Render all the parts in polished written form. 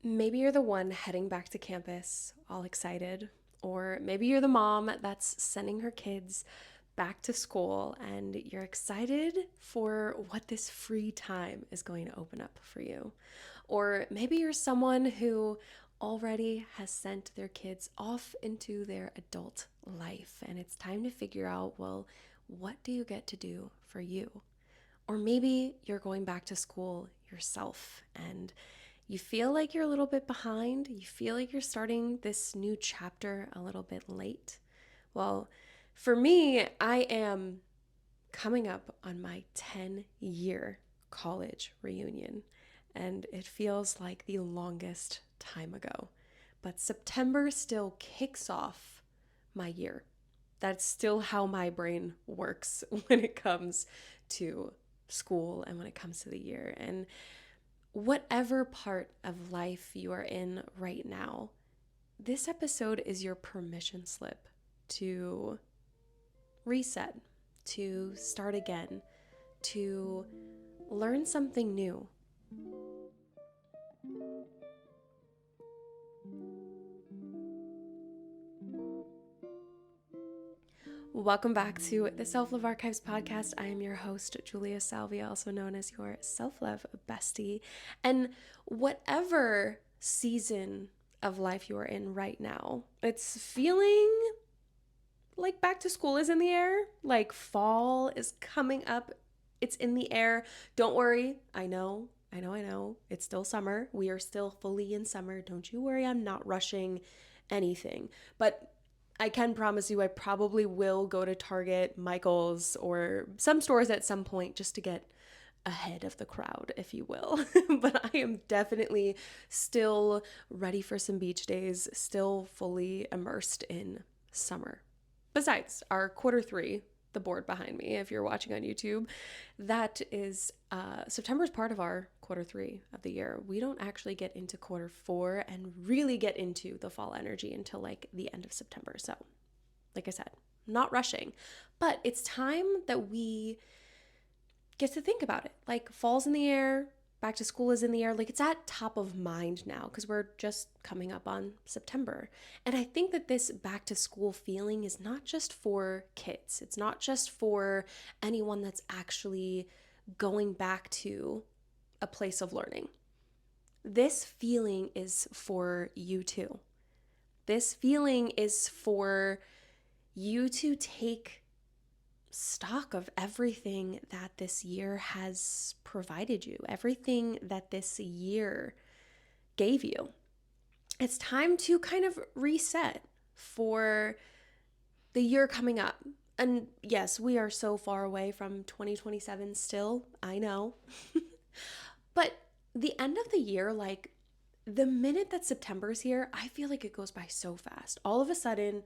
Maybe you're the one heading back to campus all excited, or maybe you're the mom that's sending her kids back to school and you're excited for what this free time is going to open up for you. Or maybe you're someone who already has sent their kids off into their adult life and it's time to figure out, well, what do you get to do for you? Or maybe you're going back to school yourself and you feel like you're a little bit behind. You feel like you're starting this new chapter a little bit late. Well, for me, I am coming up on my 10-year college reunion, and it feels like the longest time ago. But September still kicks off my year. That's still how my brain works when it comes to school and when it comes to the year. And whatever part of life you are in right now, this episode is your permission slip to reset, to start again, to learn something new. Welcome back to the Self-Love Archives podcast. I am your host, Julia Salvia, also known as your self-love bestie. And whatever season of life you are in right now, it's feeling like back to school is in the air, like fall is coming up, it's in the air. Don't worry, I know. It's still summer. We are still fully in summer. Don't you worry, I'm not rushing anything. But I can promise you I probably will go to Target, Michael's, or some stores at some point just to get ahead of the crowd, if you will. But I am definitely still ready for some beach days, still fully immersed in summer. Besides, our Q3, the board behind me, if you're watching on YouTube, that is, September is part of our Q3 of the year. We don't actually get into Q4 and really get into the fall energy until like the end of September. So, like I said, not rushing, but it's time that we get to think about it. Like fall's in the air, back to school is in the air. Like it's at top of mind now because we're just coming up on September. And I think that this back to school feeling is not just for kids. It's not just for anyone that's actually going back to a place of learning. This feeling is for you too. This feeling is for you to take stock of everything that this year has provided you, everything that this year gave you. It's time to kind of reset for the year coming up. And yes, we are so far away from 2027 still, I know. But the end of the year, like the minute that September's here, I feel like it goes by so fast. All of a sudden,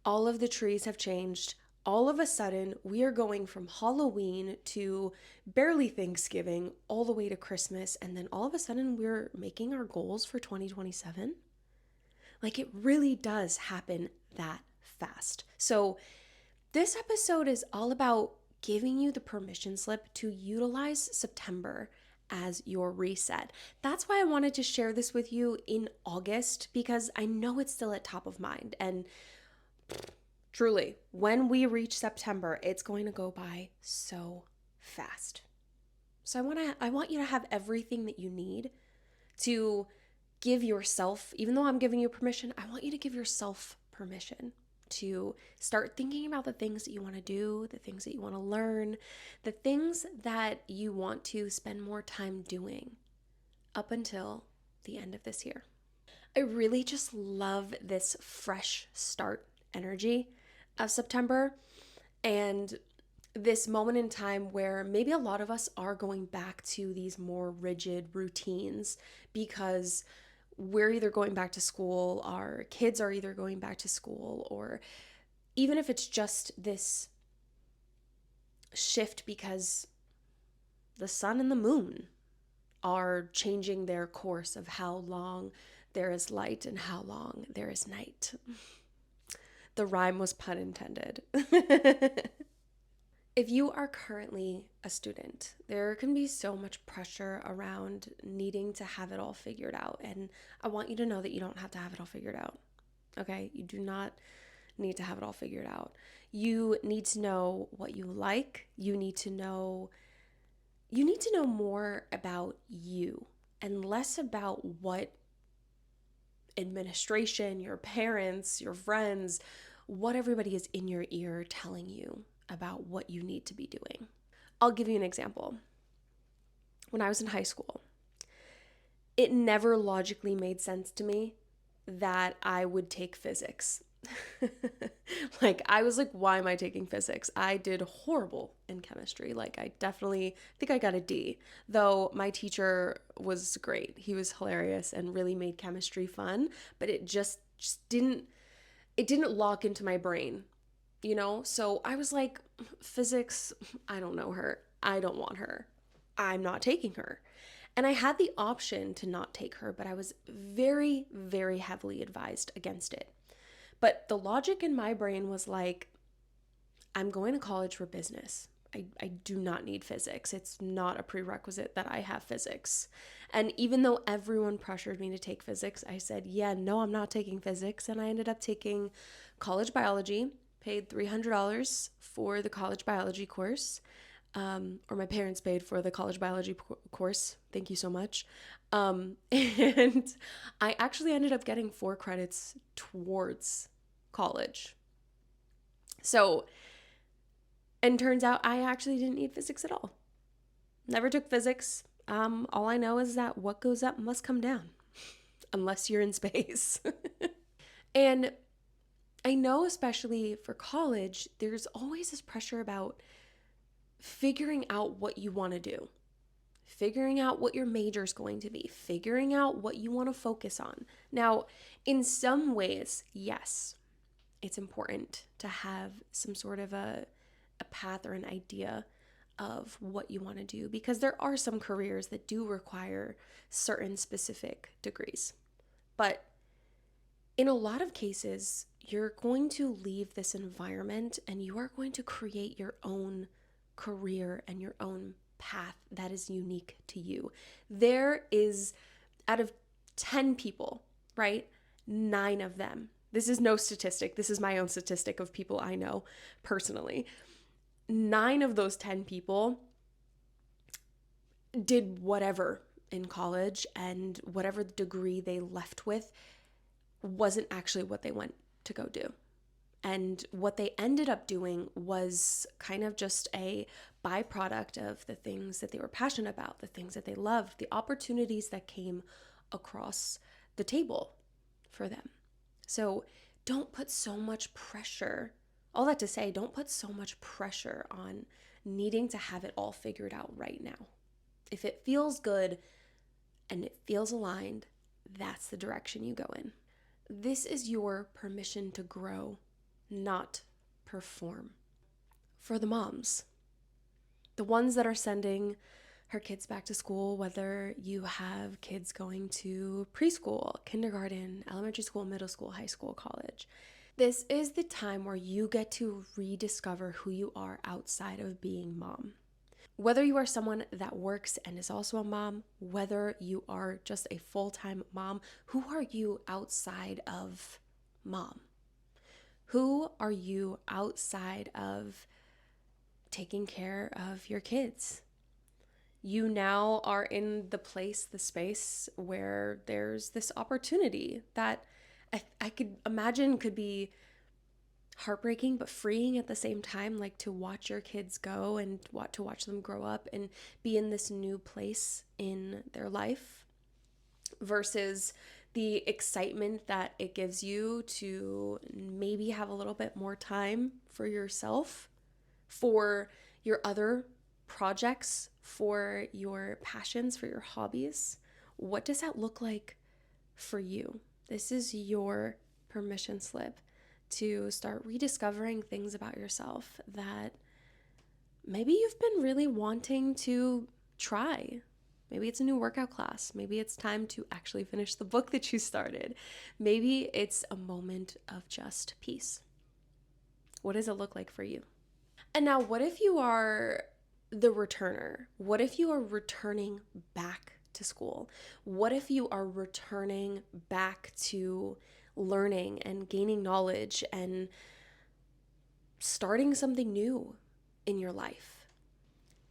all of the trees have changed. All of a sudden, we are going from Halloween to barely Thanksgiving, all the way to Christmas, and then all of a sudden, we're making our goals for 2027. Like, it really does happen that fast. So, this episode is all about giving you the permission slip to utilize September as your reset. That's why I wanted to share this with you in August, because I know it's still at top of mind. And truly, when we reach September, it's going to go by so fast. So I want you to have everything that you need to give yourself, even though I'm giving you permission, I want you to give yourself permission to start thinking about the things that you want to do, the things that you want to learn, the things that you want to spend more time doing up until the end of this year. I really just love this fresh start energy of September and this moment in time where maybe a lot of us are going back to these more rigid routines because we're either going back to school, our kids are either going back to school, or even if it's just this shift because the sun and the moon are changing their course of how long there is light and how long there is night. The rhyme was pun intended. If you are currently a student, there can be so much pressure around needing to have it all figured out. And I want you to know that you don't have to have it all figured out. Okay? You do not need to have it all figured out. You need to know what you like. You need to know more about you and less about what administration, your parents, your friends, what everybody is in your ear telling you about what you need to be doing. I'll give you an example. When I was in high school, it never logically made sense to me that I would take physics. Like, I was like, why am I taking physics? I did horrible in chemistry. Like, I definitely think I got a D, though my teacher was great. He was hilarious and really made chemistry fun, but it just didn't lock into my brain, you know? So I was like, physics, I don't know her. I don't want her. I'm not taking her. And I had the option to not take her, but I was very, very heavily advised against it. But the logic in my brain was like, I'm going to college for business. I do not need physics. It's not a prerequisite that I have physics. And even though everyone pressured me to take physics, I said, yeah, no, I'm not taking physics. And I ended up taking college biology, paid $300 for the college biology course, or my parents paid for the college biology course. Thank you so much. And I actually ended up getting 4 credits towards college. So, and turns out I actually didn't need physics at all. Never took physics. All I know is that what goes up must come down, unless you're in space. And I know, especially for college, there's always this pressure about figuring out what you want to do, figuring out what your major is going to be, figuring out what you want to focus on. Now, in some ways, yes, it's important to have some sort of a path or an idea of what you want to do, because there are some careers that do require certain specific degrees. But in a lot of cases, you're going to leave this environment and you are going to create your own career and your own path that is unique to you. There is, out of 10 people, right? 9 of them. This is no statistic. This is my own statistic of people I know personally. 9 of those 10 people did whatever in college, and whatever degree they left with wasn't actually what they went to go do. And what they ended up doing was kind of just a byproduct of the things that they were passionate about, the things that they loved, the opportunities that came across the table for them. So don't put so much pressure. All that to say, don't put so much pressure on needing to have it all figured out right now. If it feels good and it feels aligned, that's the direction you go in. This is your permission to grow, not perform. For the moms, the ones that are sending her kids back to school, whether you have kids going to preschool, kindergarten, elementary school, middle school, high school, college, this is the time where you get to rediscover who you are outside of being mom. Whether you are someone that works and is also a mom, whether you are just a full-time mom, who are you outside of mom? Who are you outside of taking care of your kids? You now are in the space where there's this opportunity that I could imagine could be heartbreaking but freeing at the same time, like to watch your kids go and to watch them grow up and be in this new place in their life, versus the excitement that it gives you to maybe have a little bit more time for yourself, for your other projects, for your passions, for your hobbies. What does that look like for you? This is your permission slip to start rediscovering things about yourself that maybe you've been really wanting to try. Maybe it's a new workout class. Maybe it's time to actually finish the book that you started. Maybe it's a moment of just peace. What does it look like for you? And now, what if you are the returner? What if you are returning back to school? What if you are returning back to learning and gaining knowledge and starting something new in your life?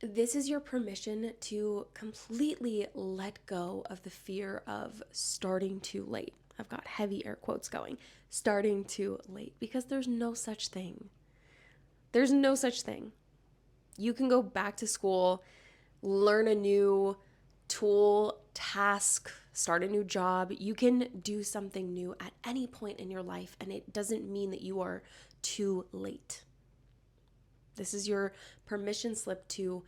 This is your permission to completely let go of the fear of starting too late. I've got heavy air quotes going. Starting too late, because there's no such thing. There's no such thing. You can go back to school, learn a new tool, task, start a new job. You can do something new at any point in your life, and it doesn't mean that you are too late. This is your permission slip to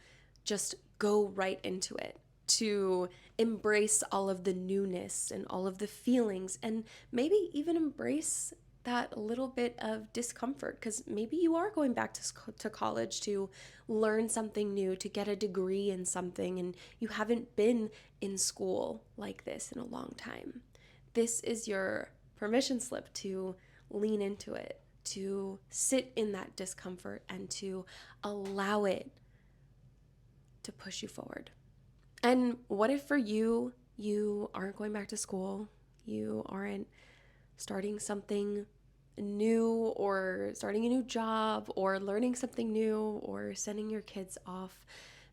just go right into it, to embrace all of the newness and all of the feelings, and maybe even embrace that little bit of discomfort, because maybe you are going back to college to learn something new, to get a degree in something, and you haven't been in school like this in a long time. This is your permission slip to lean into it, to sit in that discomfort and to allow it to push you forward. And what if for you, you aren't going back to school, you aren't starting something new or starting a new job or learning something new or sending your kids off?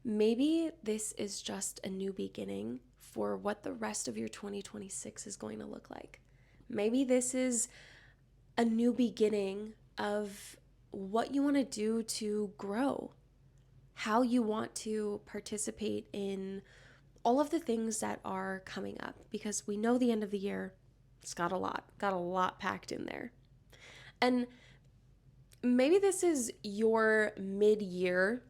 Maybe this is just a new beginning for what the rest of your 2026 is going to look like. Maybe this is a new beginning of what you want to do to grow, how you want to participate in all of the things that are coming up, because we know the end of the year, it's got a lot packed in there. And maybe this is your mid-year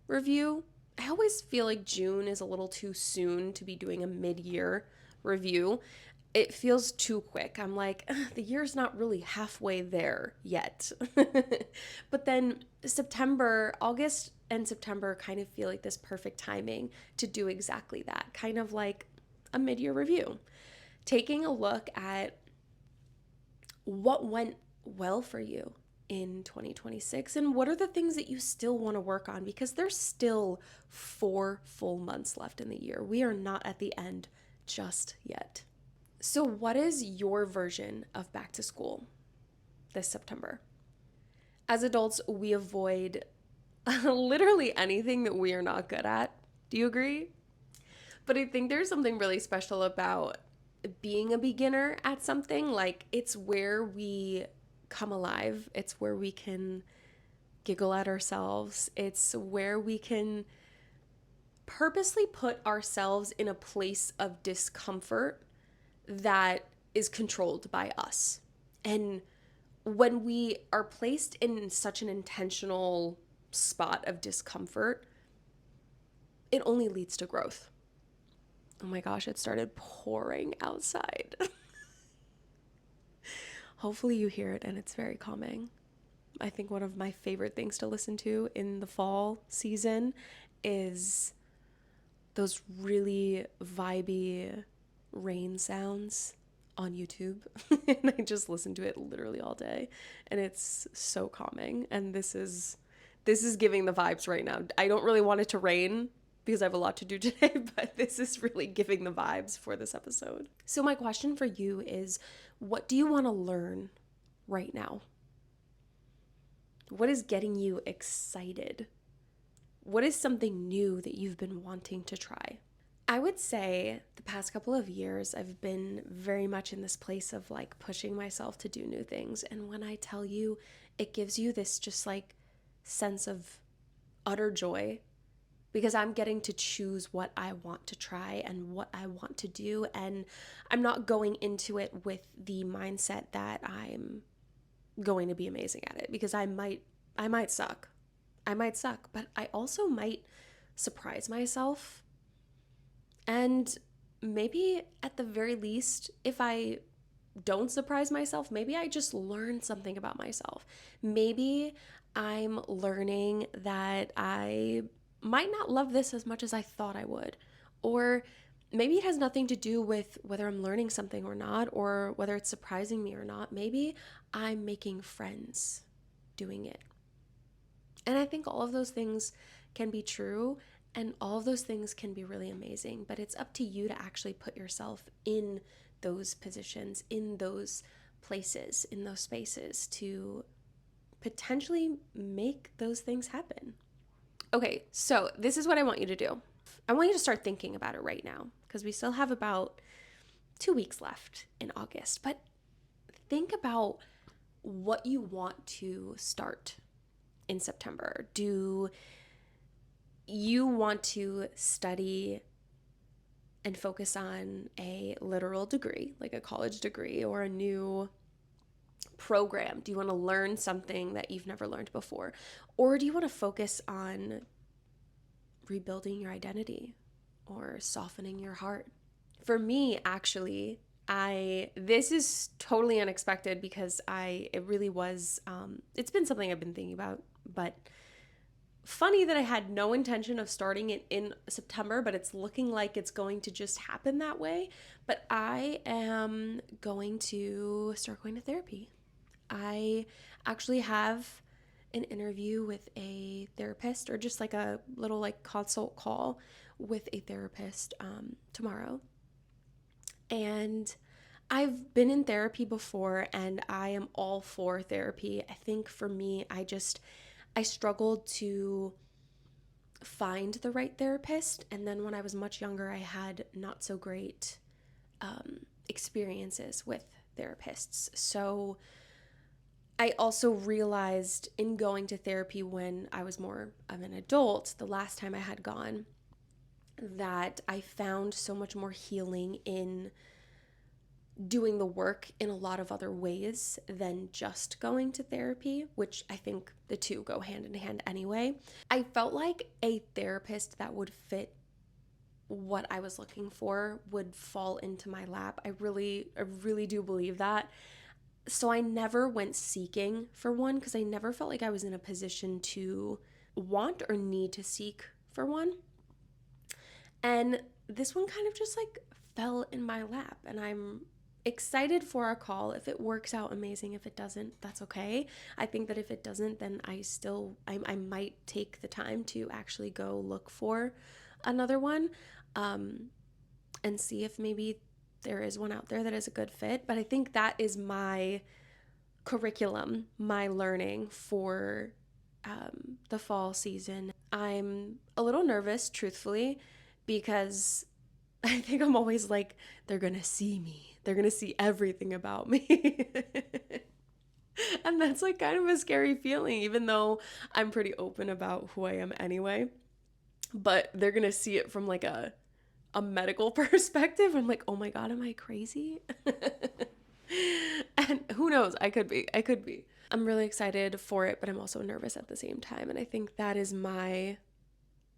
review. I always feel like June is a little too soon to be doing a mid-year review. It feels too quick. I'm like, the year's not really halfway there yet. But then August and September kind of feel like this perfect timing to do exactly that, kind of like a mid-year review. Taking a look at what went well for you in 2026 and what are the things that you still want to work on, because there's still 4 full months left in the year. We are not at the end just yet. So what is your version of back to school this September? As adults, we avoid literally anything that we are not good at. Do you agree? But I think there's something really special about being a beginner at something. Like, it's where we come alive. It's where we can giggle at ourselves. It's where we can purposely put ourselves in a place of discomfort that is controlled by us. And when we are placed in such an intentional spot of discomfort, it only leads to growth. Oh my gosh, it started pouring outside. Hopefully you hear it and it's very calming. I think one of my favorite things to listen to in the fall season is those really vibey rain sounds on YouTube. And I just listen to it literally all day. And it's so calming. And this is giving the vibes right now. I don't really want it to rain because I have a lot to do today, but this is really giving the vibes for this episode. So my question for you is, what do you want to learn right now? What is getting you excited? What is something new that you've been wanting to try? I would say the past couple of years, I've been very much in this place of like pushing myself to do new things. And when I tell you, it gives you this just like sense of utter joy, because I'm getting to choose what I want to try and what I want to do. And I'm not going into it with the mindset that I'm going to be amazing at it, because I might suck. But I also might surprise myself. And maybe at the very least, if I don't surprise myself, maybe I just learn something about myself. Maybe I'm learning that I might not love this as much as I thought I would. Or maybe it has nothing to do with whether I'm learning something or not, or whether it's surprising me or not. Maybe I'm making friends doing it. And I think all of those things can be true and all of those things can be really amazing, but it's up to you to actually put yourself in those positions, in those places, in those spaces to potentially make those things happen. Okay, so this is what I want you to do. I want you to start thinking about it right now because we still have about 2 weeks left in August, but think about what you want to start in September. Do you want to study and focus on a literal degree, like a college degree or a new program? Do you want to learn something that you've never learned before? Or do you want to focus on rebuilding your identity or softening your heart? For me, actually, this is totally unexpected because it really was, it's been something I've been thinking about, but funny that I had no intention of starting it in September, but it's looking like it's going to just happen that way. But I am going to start going to therapy. I actually have an interview with a therapist, or just like a little like consult call with a therapist tomorrow. And I've been in therapy before and I am all for therapy. I think for me, I struggled to find the right therapist. And then when I was much younger, I had not so great experiences with therapists. So I also realized in going to therapy when I was more of an adult, the last time I had gone, that I found so much more healing in doing the work in a lot of other ways than just going to therapy, which I think the two go hand in hand anyway. I felt like a therapist that would fit what I was looking for would fall into my lap. I really do believe that. So I never went seeking for one because I never felt like I was in a position to want or need to seek for one. And this one kind of just like fell in my lap, and I'm excited for our call. If it works out, amazing. If it doesn't, that's okay. I think that if it doesn't, then I might take the time to actually go look for another one and see if maybe there is one out there that is a good fit. But I think that is my curriculum, my learning for the fall season. I'm a little nervous, truthfully, because I think I'm always like, they're going to see me. They're going to see everything about me. And that's like kind of a scary feeling, even though I'm pretty open about who I am anyway. But they're going to see it from like a medical perspective. I'm like, oh my God, am I crazy? And who knows? I could be. I'm really excited for it, but I'm also nervous at the same time. And I think that is my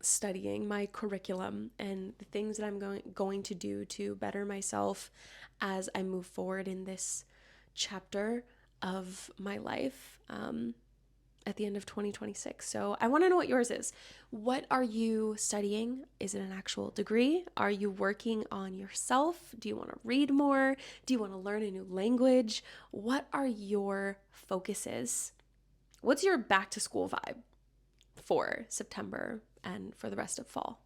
studying, my curriculum, and the things that I'm going to do to better myself as I move forward in this chapter of my life at the end of 2026. So I want to know what yours is. What are you studying? Is it an actual degree? Are you working on yourself? Do you want to read more? Do you want to learn a new language? What are your focuses? What's your back to school vibe for September and for the rest of fall?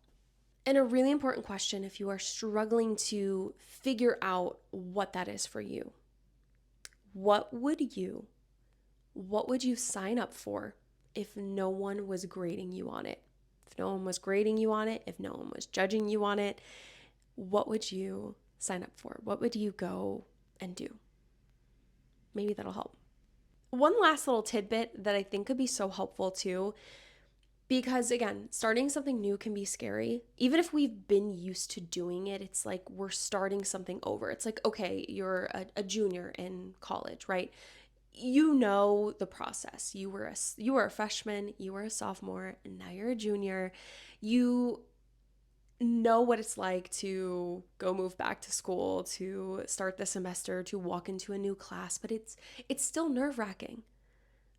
And a really important question if you are struggling to figure out what that is for you. What would you sign up for if no one was grading you on it? If no one was grading you on it, if no one was judging you on it, what would you sign up for? What would you go and do? Maybe that'll help. One last little tidbit that I think could be so helpful too, because again, starting something new can be scary. Even if we've been used to doing it, it's like we're starting something over. It's like, okay, you're a junior in college, right? You know the process. You were a freshman, you were a sophomore, and now you're a junior. You know what it's like to go move back to school, to start the semester, to walk into a new class, but it's still nerve-wracking.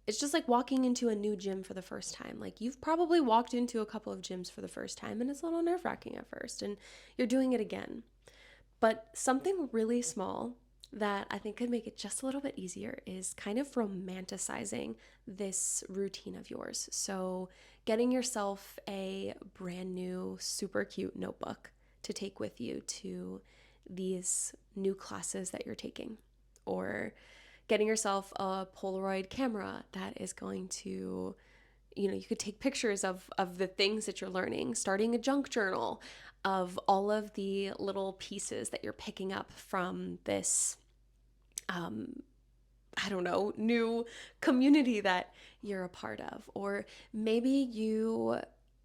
It's just like walking into a new gym for the first time. Like you've probably walked into a couple of gyms for the first time and it's a little nerve-wracking at first and you're doing it again. But something really small that I think could make it just a little bit easier is kind of romanticizing this routine of yours. So, getting yourself a brand new, super cute notebook to take with you to these new classes that you're taking, or getting yourself a Polaroid camera that is going to, you could take pictures of the things that you're learning, starting a junk journal of all of the little pieces that you're picking up from this I don't know, new community that you're a part of. Or maybe you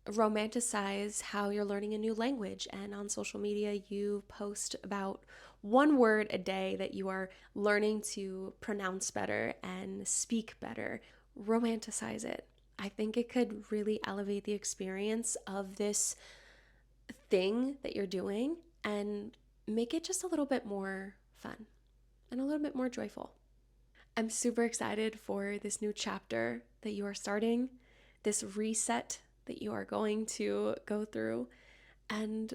romanticize how you're learning a new language, and on social media you post about one word a day that you are learning to pronounce better and speak better. Romanticize it. I think it could really elevate the experience of this thing that you're doing and make it just a little bit more fun and a little bit more joyful. I'm super excited for this new chapter that you are starting, this reset that you are going to go through, and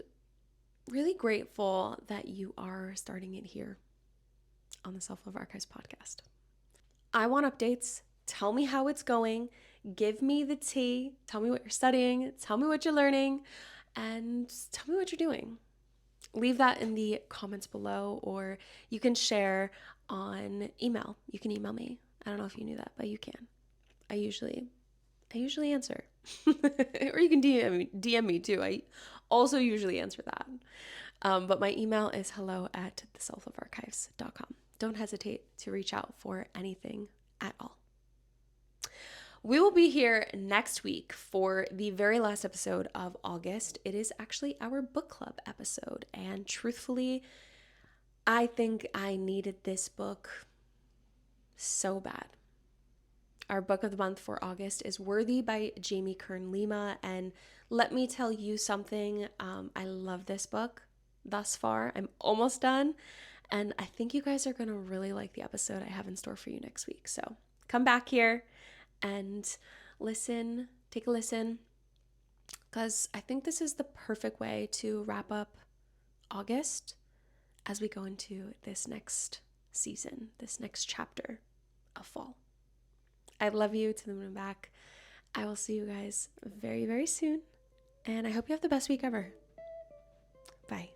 really grateful that you are starting it here on the Self Love Archives podcast. I want updates. Tell me how it's going. Give me the tea. Tell me what you're studying. Tell me what you're learning. And tell me what you're doing. Leave that in the comments below, or you can share on email. You can email me. I don't know if you knew that, but you can. I usually answer. Or you can DM me too. I also usually answer that. But my email is hello@theselflovearchives.com. Don't hesitate to reach out for anything at all. We will be here next week for the very last episode of August. It is actually our book club episode, and truthfully, I think I needed this book so bad. Our book of the month for August is Worthy by Jamie Kern Lima, and let me tell you something, I love this book thus far. I'm almost done, and I think you guys are going to really like the episode I have in store for you next week. So come back here and listen, take a listen, because I think this is the perfect way to wrap up August as we go into this next season, this next chapter of fall. I love you to the moon and back. I will see you guys very, very soon, and I hope you have the best week ever. Bye.